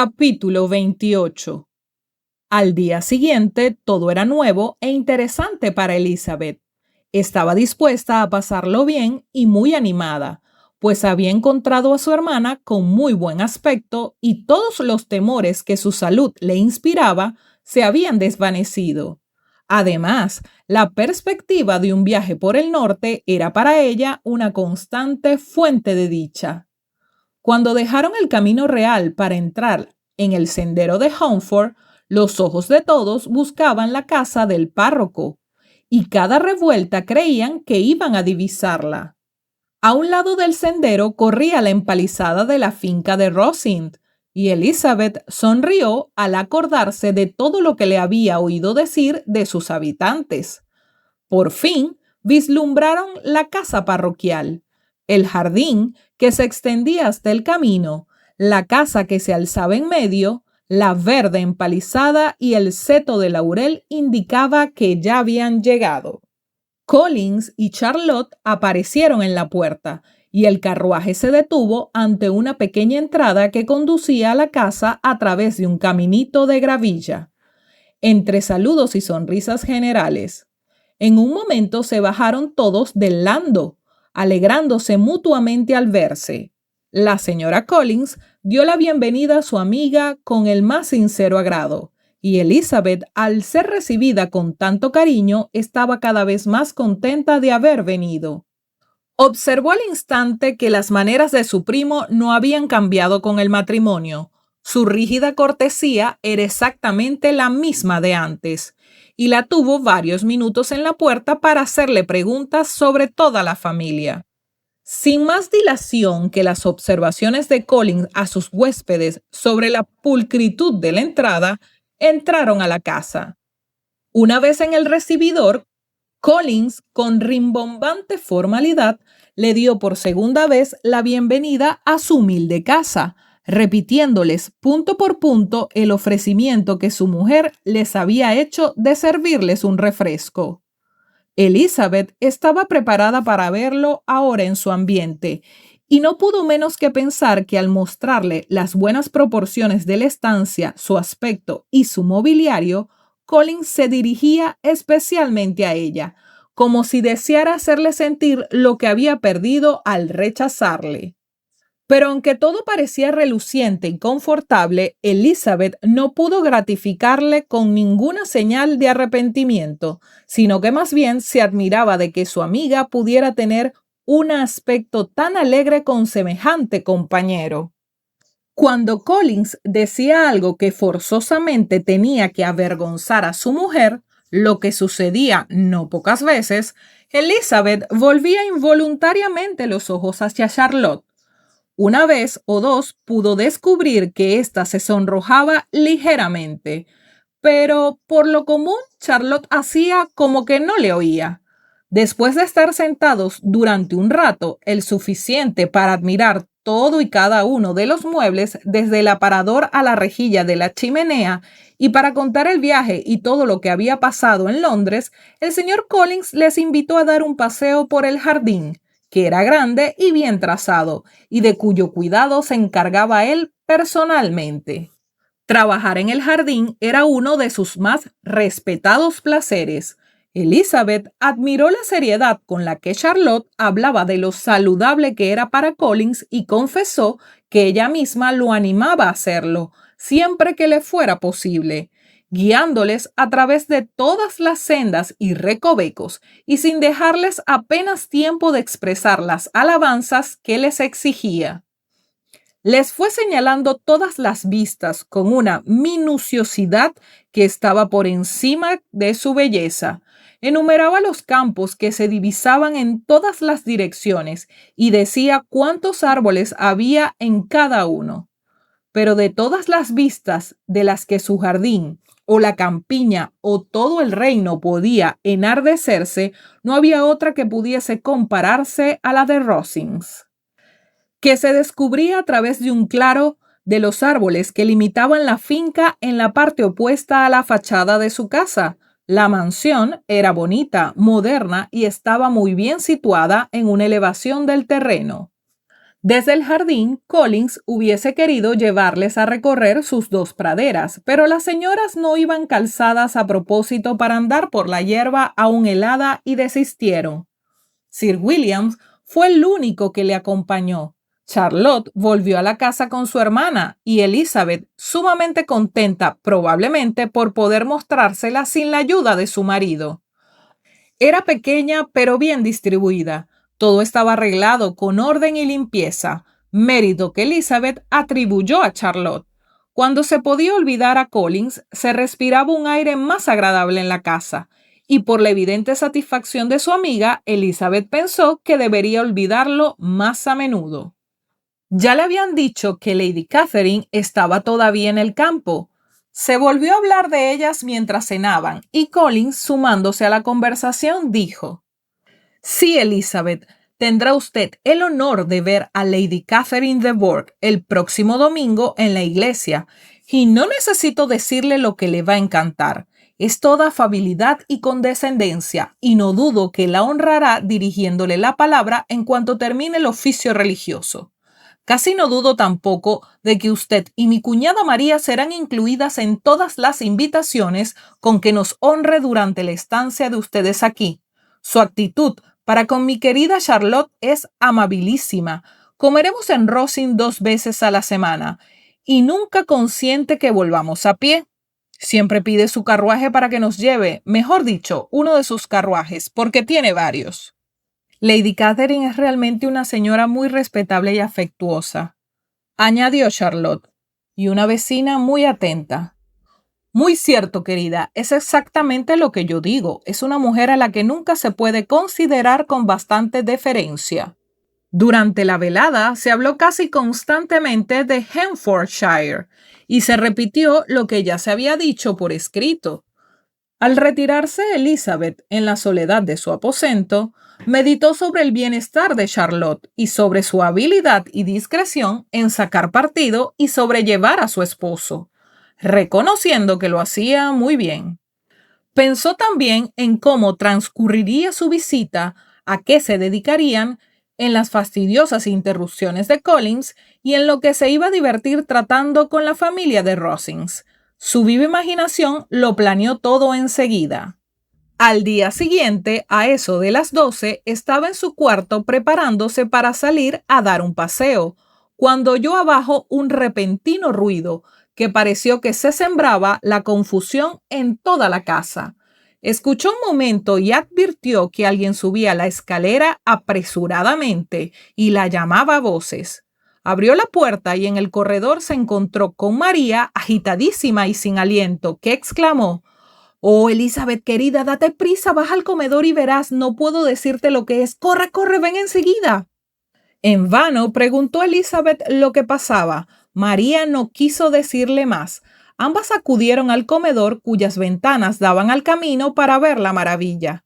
Capítulo 28. Al día siguiente, todo era nuevo e interesante para Elizabeth. Estaba dispuesta a pasarlo bien y muy animada, pues había encontrado a su hermana con muy buen aspecto y todos los temores que su salud le inspiraba se habían desvanecido. Además, la perspectiva de un viaje por el norte era para ella una constante fuente de dicha. Cuando dejaron el camino real para entrar en el sendero de Humford, los ojos de todos buscaban la casa del párroco, y cada revuelta creían que iban a divisarla. A un lado del sendero corría la empalizada de la finca de Rosings, y Elizabeth sonrió al acordarse de todo lo que le había oído decir de sus habitantes. Por fin vislumbraron la casa parroquial, el jardín que se extendía hasta el camino, la casa que se alzaba en medio, la verde empalizada y el seto de laurel indicaba que ya habían llegado. Collins y Charlotte aparecieron en la puerta y el carruaje se detuvo ante una pequeña entrada que conducía a la casa a través de un caminito de gravilla. Entre saludos y sonrisas generales, en un momento se bajaron todos del lando, alegrándose mutuamente al verse. La señora Collins dio la bienvenida a su amiga con el más sincero agrado, y Elizabeth, al ser recibida con tanto cariño, estaba cada vez más contenta de haber venido. Observó al instante que las maneras de su primo no habían cambiado con el matrimonio. Su rígida cortesía era exactamente la misma de antes, y la tuvo varios minutos en la puerta para hacerle preguntas sobre toda la familia. Sin más dilación que las observaciones de Collins a sus huéspedes sobre la pulcritud de la entrada, entraron a la casa. Una vez en el recibidor, Collins, con rimbombante formalidad, le dio por segunda vez la bienvenida a su humilde casa, repitiéndoles punto por punto el ofrecimiento que su mujer les había hecho de servirles un refresco. Elizabeth estaba preparada para verlo ahora en su ambiente y no pudo menos que pensar que al mostrarle las buenas proporciones de la estancia, su aspecto y su mobiliario, Collins se dirigía especialmente a ella, como si deseara hacerle sentir lo que había perdido al rechazarle. Pero aunque todo parecía reluciente y confortable, Elizabeth no pudo gratificarle con ninguna señal de arrepentimiento, sino que más bien se admiraba de que su amiga pudiera tener un aspecto tan alegre con semejante compañero. Cuando Collins decía algo que forzosamente tenía que avergonzar a su mujer, lo que sucedía no pocas veces, Elizabeth volvía involuntariamente los ojos hacia Charlotte. Una vez o dos pudo descubrir que ésta se sonrojaba ligeramente, pero por lo común Charlotte hacía como que no le oía. Después de estar sentados durante un rato, el suficiente para admirar todo y cada uno de los muebles, desde el aparador a la rejilla de la chimenea, y para contar el viaje y todo lo que había pasado en Londres, el señor Collins les invitó a dar un paseo por el jardín, que era grande y bien trazado, y de cuyo cuidado se encargaba él personalmente. Trabajar en el jardín era uno de sus más respetados placeres. Elizabeth admiró la seriedad con la que Charlotte hablaba de lo saludable que era para Collins y confesó que ella misma lo animaba a hacerlo, siempre que le fuera posible, guiándoles a través de todas las sendas y recovecos y sin dejarles apenas tiempo de expresar las alabanzas que les exigía. Les fue señalando todas las vistas con una minuciosidad que estaba por encima de su belleza. Enumeraba los campos que se divisaban en todas las direcciones y decía cuántos árboles había en cada uno. Pero de todas las vistas de las que su jardín o la campiña o todo el reino podía enardecerse, no había otra que pudiese compararse a la de Rosings, que se descubría a través de un claro de los árboles que limitaban la finca en la parte opuesta a la fachada de su casa. La mansión era bonita, moderna y estaba muy bien situada en una elevación del terreno. Desde el jardín, Collins hubiese querido llevarles a recorrer sus dos praderas, pero las señoras no iban calzadas a propósito para andar por la hierba aún helada y desistieron. Sir William fue el único que le acompañó. Charlotte volvió a la casa con su hermana y Elizabeth, sumamente contenta probablemente por poder mostrársela sin la ayuda de su marido. Era pequeña pero bien distribuida. Todo estaba arreglado con orden y limpieza, mérito que Elizabeth atribuyó a Charlotte. Cuando se podía olvidar a Collins, se respiraba un aire más agradable en la casa, y por la evidente satisfacción de su amiga, Elizabeth pensó que debería olvidarlo más a menudo. Ya le habían dicho que Lady Catherine estaba todavía en el campo. Se volvió a hablar de ellas mientras cenaban y Collins, sumándose a la conversación, dijo: Sí, Elizabeth, tendrá usted el honor de ver a Lady Catherine de Bourgh el próximo domingo en la iglesia, y no necesito decirle lo que le va a encantar. Es toda afabilidad y condescendencia, y no dudo que la honrará dirigiéndole la palabra en cuanto termine el oficio religioso. Casi no dudo tampoco de que usted y mi cuñada María serán incluidas en todas las invitaciones con que nos honre durante la estancia de ustedes aquí. Su actitud para con mi querida Charlotte es amabilísima. Comeremos en Rosings 2 veces a la semana y nunca consiente que volvamos a pie. Siempre pide su carruaje para que nos lleve, mejor dicho, uno de sus carruajes, porque tiene varios. Lady Catherine es realmente una señora muy respetable y afectuosa, añadió Charlotte, y una vecina muy atenta. Muy cierto, querida, es exactamente lo que yo digo. Es una mujer a la que nunca se puede considerar con bastante deferencia. Durante la velada se habló casi constantemente de Hertfordshire y se repitió lo que ya se había dicho por escrito. Al retirarse Elizabeth en la soledad de su aposento, meditó sobre el bienestar de Charlotte y sobre su habilidad y discreción en sacar partido y sobrellevar a su esposo, reconociendo que lo hacía muy bien. Pensó también en cómo transcurriría su visita, a qué se dedicarían, en las fastidiosas interrupciones de Collins y en lo que se iba a divertir tratando con la familia de Rosings. Su viva imaginación lo planeó todo enseguida. Al día siguiente, a eso de las 12, estaba en su cuarto preparándose para salir a dar un paseo, cuando oyó abajo un repentino ruido que pareció que se sembraba la confusión en toda la casa. Escuchó un momento y advirtió que alguien subía la escalera apresuradamente y la llamaba a voces. Abrió la puerta y en el corredor se encontró con María, agitadísima y sin aliento, que exclamó: Oh, Elizabeth, querida, date prisa, baja al comedor y verás, no puedo decirte lo que es. Corre, corre, ven enseguida. En vano preguntó Elizabeth lo que pasaba. María no quiso decirle más. Ambas acudieron al comedor cuyas ventanas daban al camino para ver la maravilla.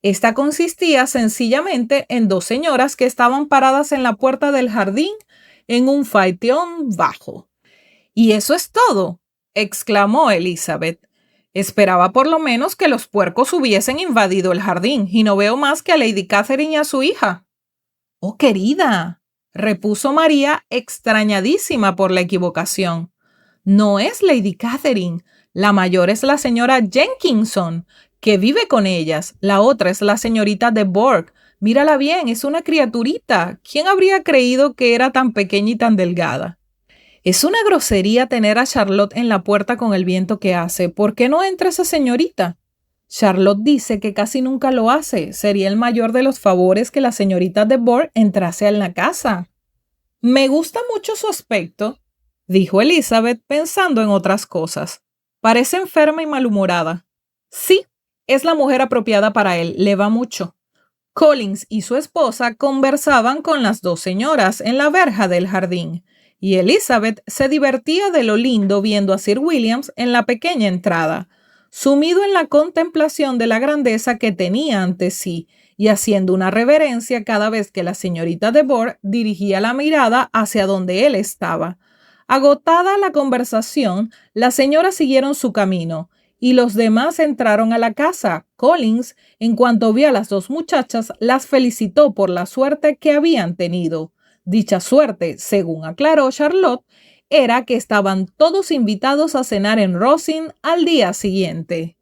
Esta consistía sencillamente en dos señoras que estaban paradas en la puerta del jardín en un faeteón bajo. ¿Y eso es todo?, exclamó Elizabeth. Esperaba por lo menos que los puercos hubiesen invadido el jardín y no veo más que a Lady Catherine y a su hija. Oh, querida, repuso María, extrañadísima por la equivocación. No es Lady Catherine. La mayor es la señora Jenkinson, que vive con ellas. La otra es la señorita de Bourgh. Mírala bien, es una criaturita. ¿Quién habría creído que era tan pequeña y tan delgada? Es una grosería tener a Charlotte en la puerta con el viento que hace. ¿Por qué no entra esa señorita? Charlotte dice que casi nunca lo hace. Sería el mayor de los favores que la señorita de Bourgh entrase en la casa. Me gusta mucho su aspecto, dijo Elizabeth pensando en otras cosas. Parece enferma y malhumorada. Sí, es la mujer apropiada para él. Le va mucho. Collins y su esposa conversaban con las dos señoras en la verja del jardín, y Elizabeth se divertía de lo lindo viendo a Sir William en la pequeña entrada, sumido en la contemplación de la grandeza que tenía ante sí y haciendo una reverencia cada vez que la señorita de Bourgh dirigía la mirada hacia donde él estaba. Agotada la conversación, las señoras siguieron su camino y los demás entraron a la casa. Collins, en cuanto vio a las dos muchachas, las felicitó por la suerte que habían tenido. Dicha suerte, según aclaró Charlotte, era que estaban todos invitados a cenar en Rosin al día siguiente.